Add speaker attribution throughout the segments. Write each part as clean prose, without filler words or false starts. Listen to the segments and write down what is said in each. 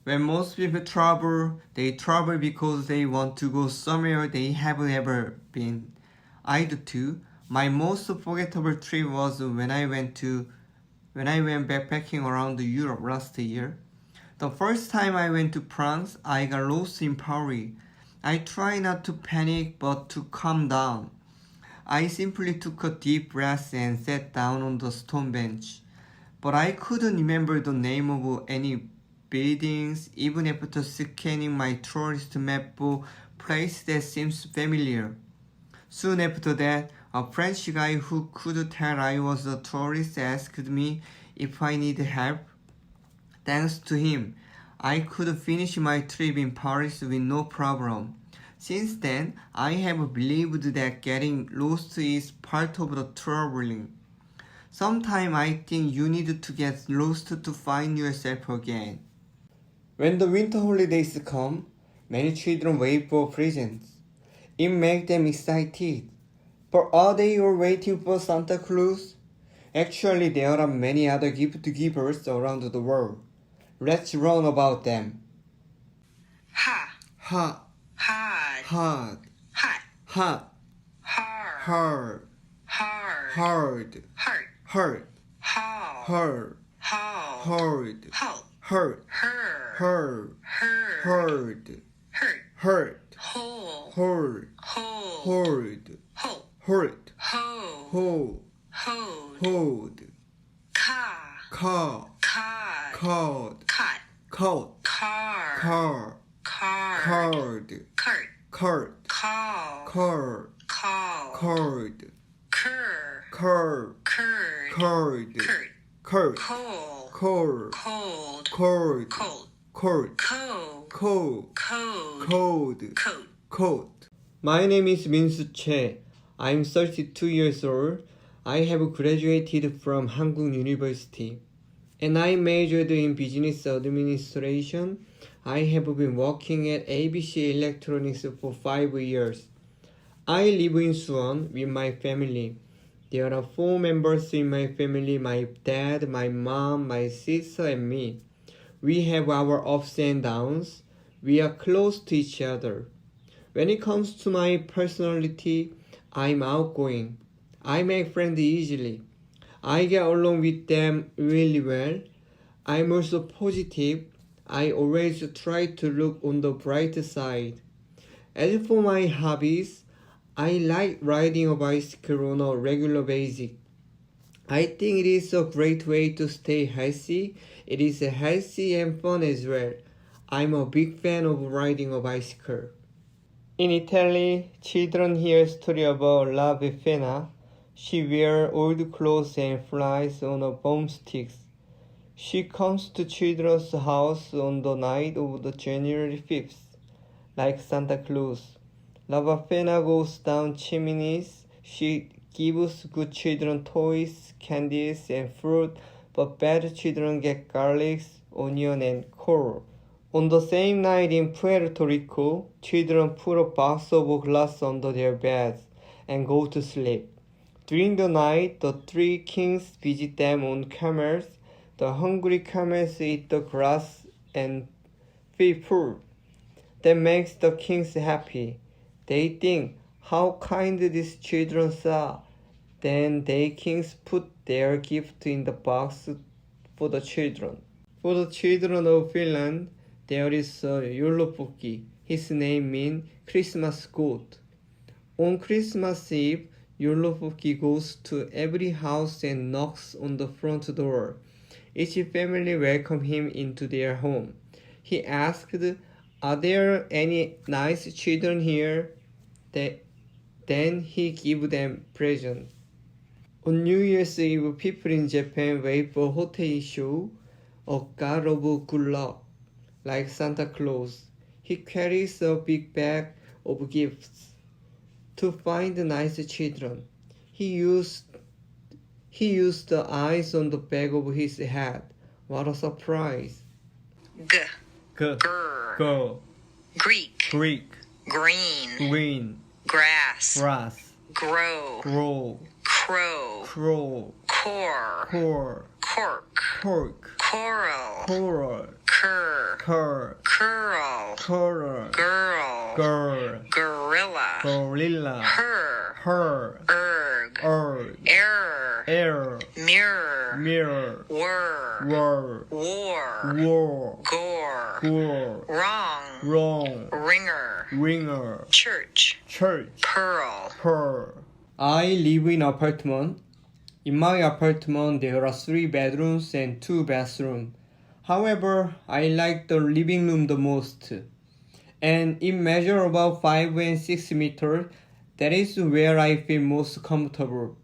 Speaker 1: When most people travel, they travel because they want to go somewhere they haven't ever been. I do too. My most forgettable trip was when I went backpacking around Europe last year. The first time I went to France, I got lost in Paris. I tried not to panic but to calm down. I simply took a deep breath and sat down on the stone bench. But I couldn't remember the name of any buildings, even after scanning my tourist map for place that seems familiar. Soon after that, a French guy who could tell I was a tourist asked me if I needed help. Thanks to him, I could finish my trip in Paris with no problem. Since then, I have believed that getting lost is part of the traveling. Sometimes I think you need to get lost to find yourself again. When the winter holidays come, many children wait for presents. It makes them excited. But are they all waiting for Santa Claus? Actually, there are many other gift givers around the world. Let's learn about them. Hard. Hard. My name is Minsu Che. I'm 32 years old. I have graduated from Hankuk University and I majored in business administration. I have been working at ABC Electronics for 5 years. I live in Suwon with my family. There are 4 members in my family: my dad, my mom, my sister, and me. We have our ups and downs. We are close to each other. When it comes to my personality, I'm outgoing. I make friends easily. I get along with them really well. I'm also positive. I always try to look on the bright side. As for my hobbies, I like riding a bicycle on a regular basis. I think it is a great way to stay healthy. It is healthy and fun as well. I'm a big fan of riding a bicycle. In Italy, children hear story about La Befana. She wears old clothes and flies on a broomstick. She comes to children's house on the night of the January 5th, like Santa Claus. La Befana goes down chimneys. She gives good children toys, candies, and fruit, but bad children get garlic, onion, and coal. On the same night in Puerto Rico, children put a box of glass under their beds and go to sleep. During the night, the 3 kings visit them on camels. The hungry camels eat the grass and feel full. That makes the kings happy. They think how kind these children are. Then the kings put their gift in the box for the children. For the children of Finland, there is a Joulupukki. His name means Christmas goat. On Christmas Eve, Joulupukki goes to every house and knocks on the front door. Each family welcomes him into their home. He asked, "Are there any nice children here?" Then he gives them presents. On New Year's Eve, people in Japan wait for Hotei show, a god of good luck, like Santa Claus. He carries a big bag of gifts. To find the nice children, he used the eyes on the back of his head. What a surprise! Girl. Greek. Green.
Speaker 2: Grass. Grow. Crow.
Speaker 1: Core.
Speaker 2: Cork.
Speaker 1: Coral.
Speaker 2: Curl. cur,
Speaker 1: curl,
Speaker 2: curl,
Speaker 1: curl,
Speaker 2: girl,
Speaker 1: girl,
Speaker 2: gorilla,
Speaker 1: gorilla,
Speaker 2: her,
Speaker 1: her,
Speaker 2: erg, error,
Speaker 1: error,
Speaker 2: mirror,
Speaker 1: mirror,
Speaker 2: whir,
Speaker 1: war,
Speaker 2: war, gore, wrong,
Speaker 1: wrong,
Speaker 2: ringer,
Speaker 1: ringer,
Speaker 2: church,
Speaker 1: church,
Speaker 2: pearl.
Speaker 1: pearl. I live in apartment. In my apartment, there are 3 bedrooms and 2 bathrooms. However, I like the living room the most. And it measures about 5 and 6 meters. That is where I feel most comfortable.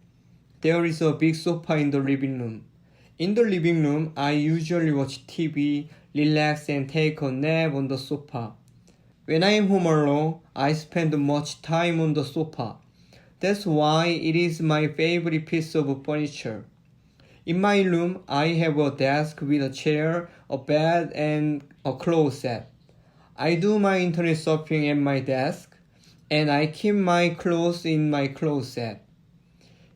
Speaker 1: There is a big sofa in the living room. In the living room, I usually watch TV, relax and take a nap on the sofa. When I am home alone, I spend much time on the sofa. That's why it is my favorite piece of furniture. In my room, I have a desk with a chair, a bed, and a closet. I do my internet surfing at my desk, and I keep my clothes in my closet.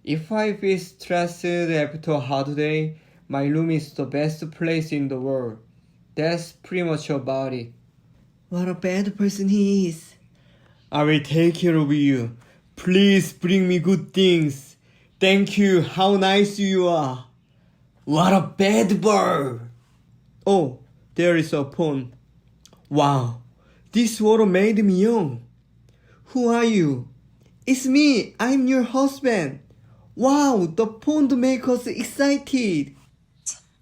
Speaker 1: If I feel stressed after a hard day, my room is the best place in the world. That's pretty much about it. What a bad person he is. I will take care of you. Please bring me good things. Thank you. How nice you are. What a bad boy. Oh, there is a phone. Wow, this water made me young. Who are you? It's me. I'm your husband. Wow, the phone to make us excited.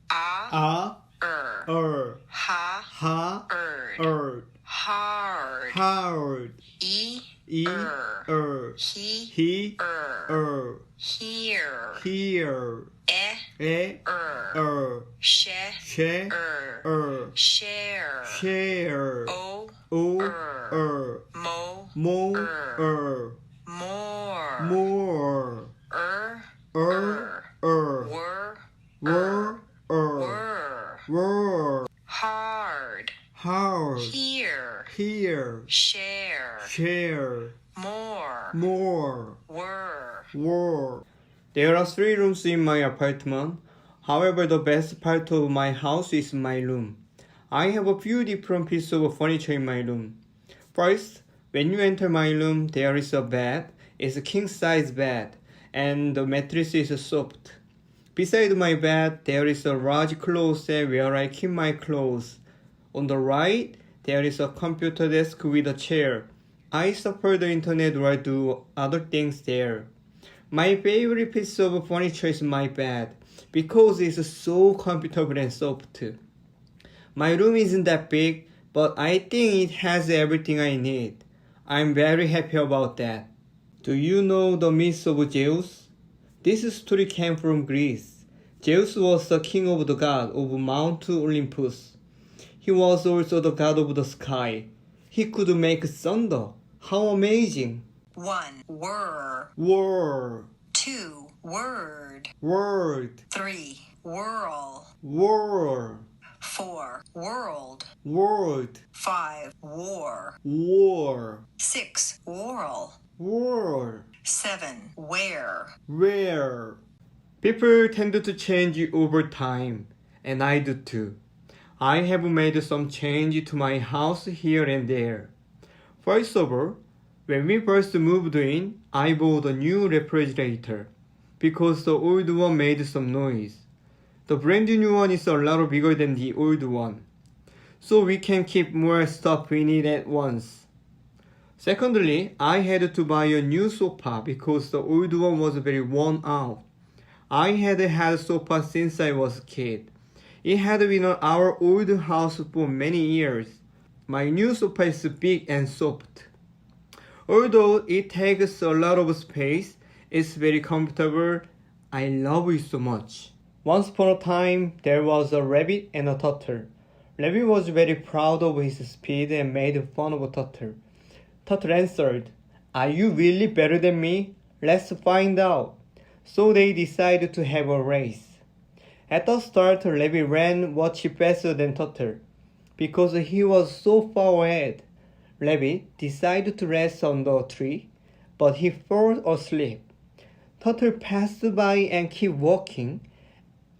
Speaker 1: Ha, hard, hard, he, here, share, share, more, were,
Speaker 2: hard, here, share,
Speaker 1: more,
Speaker 2: were.
Speaker 1: There are 3 rooms in my apartment. However, the best part of my house is my room. I have a few different pieces of furniture in my room. First, when you enter my room, there is a bed. It's a king-size bed, and the mattress is soft. Beside my bed, there is a large closet where I keep my clothes. On the right, there is a computer desk with a chair. I surf the internet or do other things there. My favorite piece of furniture is my bed because it's so comfortable and soft. My room isn't that big, but I think it has everything I need. I'm very happy about that. Do you know the myth of Zeus? This story came from Greece. Zeus was the king of the god of Mount Olympus. He was also the god of the sky. He could make thunder. How amazing!
Speaker 2: 1. Were. 2. Word. 3. Whirl. 4. World. 5. War. 6. Whirl. 7. Where.
Speaker 1: People tend to change over time, and I do too. I have made some change to my house here and there. First of all, when we first moved in, I bought a new refrigerator because the old one made some noise. The brand new one is a lot bigger than the old one, so we can keep more stuff in it at once. Secondly, I had to buy a new sofa because the old one was very worn out. I had had a sofa since I was a kid. It had been in our old house for many years. My new sofa is big and soft. Although it takes a lot of space, it's very comfortable. I love it so much. Once upon a time, there was a rabbit and a turtle. Rabbit was very proud of his speed and made fun of Turtle. Turtle answered, "Are you really better than me? Let's find out." So they decided to have a race. At the start, Rabbit ran much faster than Turtle. Because he was so far ahead, Rabbit decided to rest on the tree, but he fell asleep. Turtle passed by and kept walking.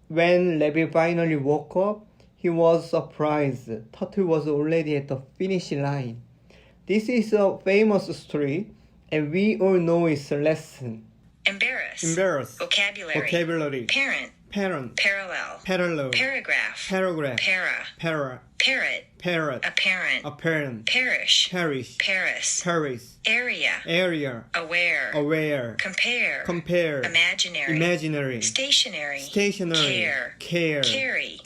Speaker 1: When Rabbit finally woke up, He was surprised. Turtle was already at the finish line. This is a famous story, and we all know its lesson.
Speaker 2: Embarrass. Vocabulary. Parent. Parallel. Paragraph. Para. Parrot. Apparent. Parish. Paris. Area. Aware. Compare. Imaginary. Stationary. Care. Carry.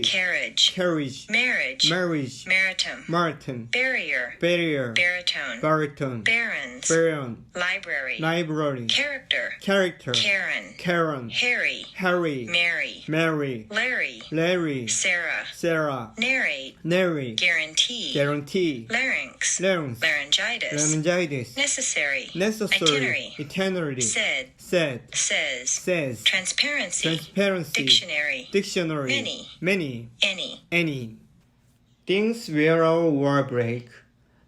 Speaker 2: Carriage. Marriage. Maritime. Barrier. Baritone. Baron. Library. Character. Karen. Harry. Mary. Larry. Sarah. Narrate. Guarantee. Larynx. Laryngitis. Necessary. Itinerary. Said. Says. Transparency. Dictionary. Many. Any.
Speaker 1: Things were our war break.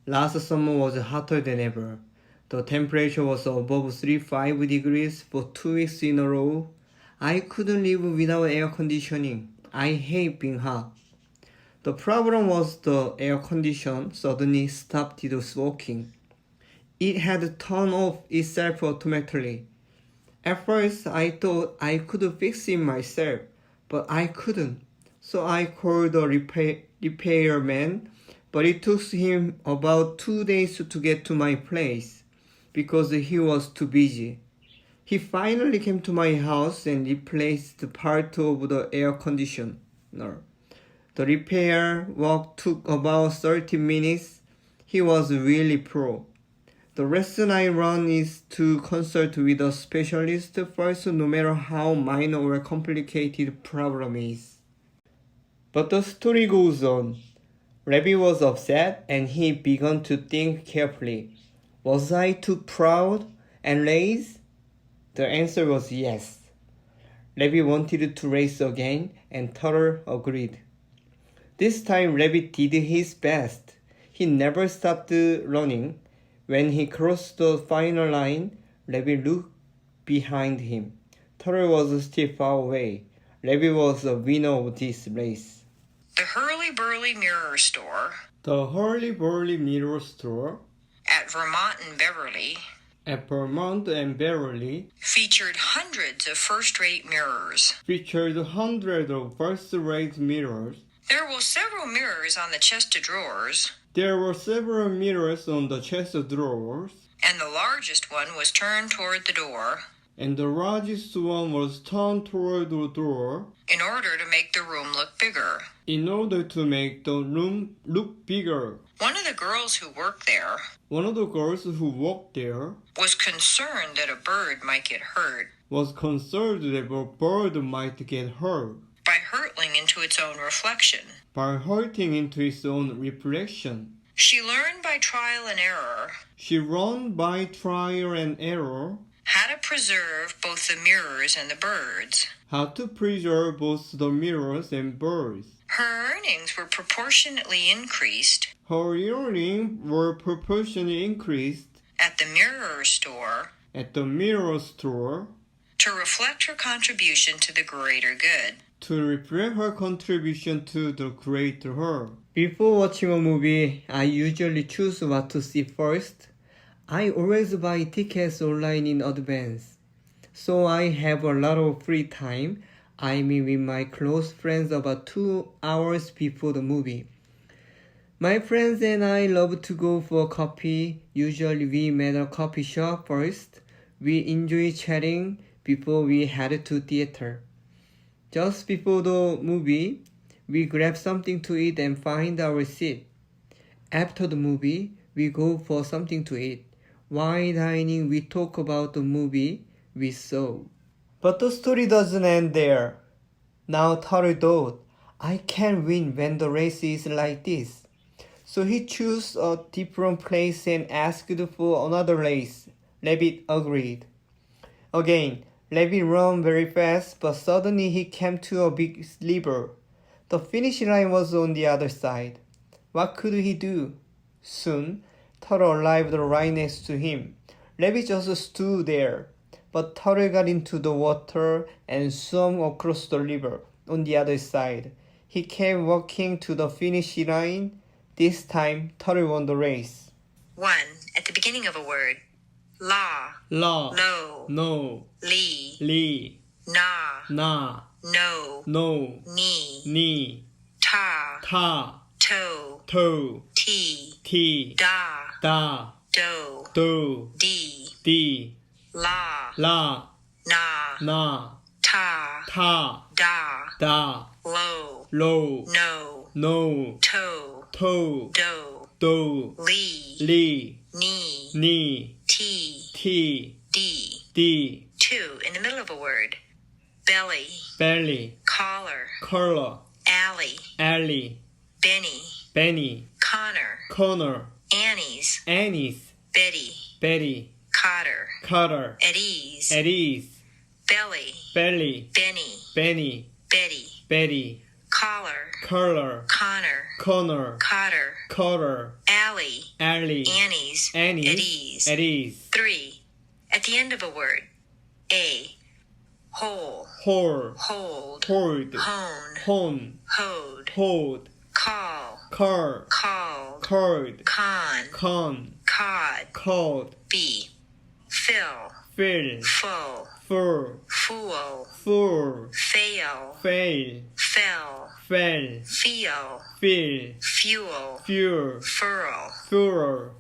Speaker 1: Last summer was hotter than ever. The temperature was above 35 degrees for 2 weeks in a row. I couldn't live without air conditioning. I hate being hot. The problem was the air condition suddenly stopped working. It had turned off itself automatically. At first, I thought I could fix it myself, but I couldn't. So I called the repairman, but it took him about 2 days to get to my place because he was too busy. He finally came to my house and replaced part of the air conditioner. The repair work took about 30 minutes. He was really pro. The lesson I learned is to consult with a specialist first, no matter how minor or complicated problem is. But the story goes on. Rabbi was upset and he began to think carefully. Was I too proud and lazy? The answer was yes. Rabbi wanted to race again and Turtle agreed. This time Rabbi did his best. He never stopped running. When he crossed the final line, Rabbi looked behind him. Turtle was still far away. Rabbi was the winner of this race.
Speaker 2: The Hurly-Burly Mirror Store.
Speaker 1: The Hurly-Burly Mirror Store
Speaker 2: at Vermont and Beverly featured hundreds of first-rate mirrors. There were several mirrors on the chest of drawers. And the largest one was turned toward the door. In order to make the room look bigger. One of the girls who worked there was concerned that a bird might get hurt. By hurtling into its own reflection. She learned by trial and error. How to preserve both the mirrors and the birds. Her earnings were proportionately increased. At the mirror store. To reflect her contribution to the greater good.
Speaker 1: Before watching a movie, I usually choose what to see first. I always buy tickets online in advance. So I have a lot of free time. I meet with my close friends about 2 hours before the movie. My friends and I love to go for coffee. Usually we meet at a coffee shop first. We enjoy chatting before we head to theater. Just before the movie, we grab something to eat and find our seat. After the movie, we go for something to eat. While dining, we talk about the movie we saw. But the story doesn't end there. Now Turtle thought, I can't win when the race is like this. So he chose a different place and asked for another race. Rabbit agreed. Again, Rabbit ran very fast, but suddenly he came to a big river. The finish line was on the other side. What could he do? Soon, Turtle arrived right next to him. Rabbit just stood there, but Turtle got into the water and swam across the river on the other side. He kept walking to the finish line. This time, Turtle won the race.
Speaker 2: 1. At the beginning of a word. La.
Speaker 1: La.
Speaker 2: Lo.
Speaker 1: No.
Speaker 2: Li.
Speaker 1: Li.
Speaker 2: Na.
Speaker 1: Na.
Speaker 2: No.
Speaker 1: No.
Speaker 2: Ni.
Speaker 1: Ni.
Speaker 2: Ta.
Speaker 1: Ta.
Speaker 2: To.
Speaker 1: To.
Speaker 2: Ti.
Speaker 1: Ti.
Speaker 2: Da.
Speaker 1: Da.
Speaker 2: Do.
Speaker 1: Do.
Speaker 2: Di.
Speaker 1: Di.
Speaker 2: La.
Speaker 1: La.
Speaker 2: Na.
Speaker 1: Na.
Speaker 2: Ta.
Speaker 1: Ta.
Speaker 2: Da.
Speaker 1: Da.
Speaker 2: Lo.
Speaker 1: Lo.
Speaker 2: No.
Speaker 1: No.
Speaker 2: To.
Speaker 1: To.
Speaker 2: Do.
Speaker 1: Do.
Speaker 2: Li.
Speaker 1: Li.
Speaker 2: Ni.
Speaker 1: Ni.
Speaker 2: Ti.
Speaker 1: Ti.
Speaker 2: Di.
Speaker 1: Di.
Speaker 2: 2. In the middle of a word. Belly.
Speaker 1: Belly.
Speaker 2: Collar.
Speaker 1: Color.
Speaker 2: Alley.
Speaker 1: Alley.
Speaker 2: Benny.
Speaker 1: Benny.
Speaker 2: Connor.
Speaker 1: Corner.
Speaker 2: Annie's.
Speaker 1: Annie's.
Speaker 2: Betty.
Speaker 1: Betty.
Speaker 2: Cotter.
Speaker 1: Cutter.
Speaker 2: At ease.
Speaker 1: At ease.
Speaker 2: Belly.
Speaker 1: Belly.
Speaker 2: Benny.
Speaker 1: Benny.
Speaker 2: Betty.
Speaker 1: Betty.
Speaker 2: Collar.
Speaker 1: Color.
Speaker 2: Connor.
Speaker 1: Corner.
Speaker 2: Cotter.
Speaker 1: Cutter.
Speaker 2: Alley.
Speaker 1: Alley.
Speaker 2: Annie's.
Speaker 1: Annie's.
Speaker 2: At ease.
Speaker 1: At ease.
Speaker 2: 3. At the end of a word. A. Hole.
Speaker 1: Hole.
Speaker 2: Hold.
Speaker 1: Hold.
Speaker 2: Hone.
Speaker 1: Hone.
Speaker 2: Hode.
Speaker 1: Hold.
Speaker 2: Call.
Speaker 1: Car.
Speaker 2: Called.
Speaker 1: Cord.
Speaker 2: Con.
Speaker 1: Con.
Speaker 2: Cod.
Speaker 1: Called.
Speaker 2: B. Fill.
Speaker 1: Fill.
Speaker 2: Full.
Speaker 1: Full.
Speaker 2: Fool.
Speaker 1: Full.
Speaker 2: Fail.
Speaker 1: Fail.
Speaker 2: Fell.
Speaker 1: Fell.
Speaker 2: Feel.
Speaker 1: Fill.
Speaker 2: Fuel.
Speaker 1: Fuel.
Speaker 2: Furl.
Speaker 1: Furrow.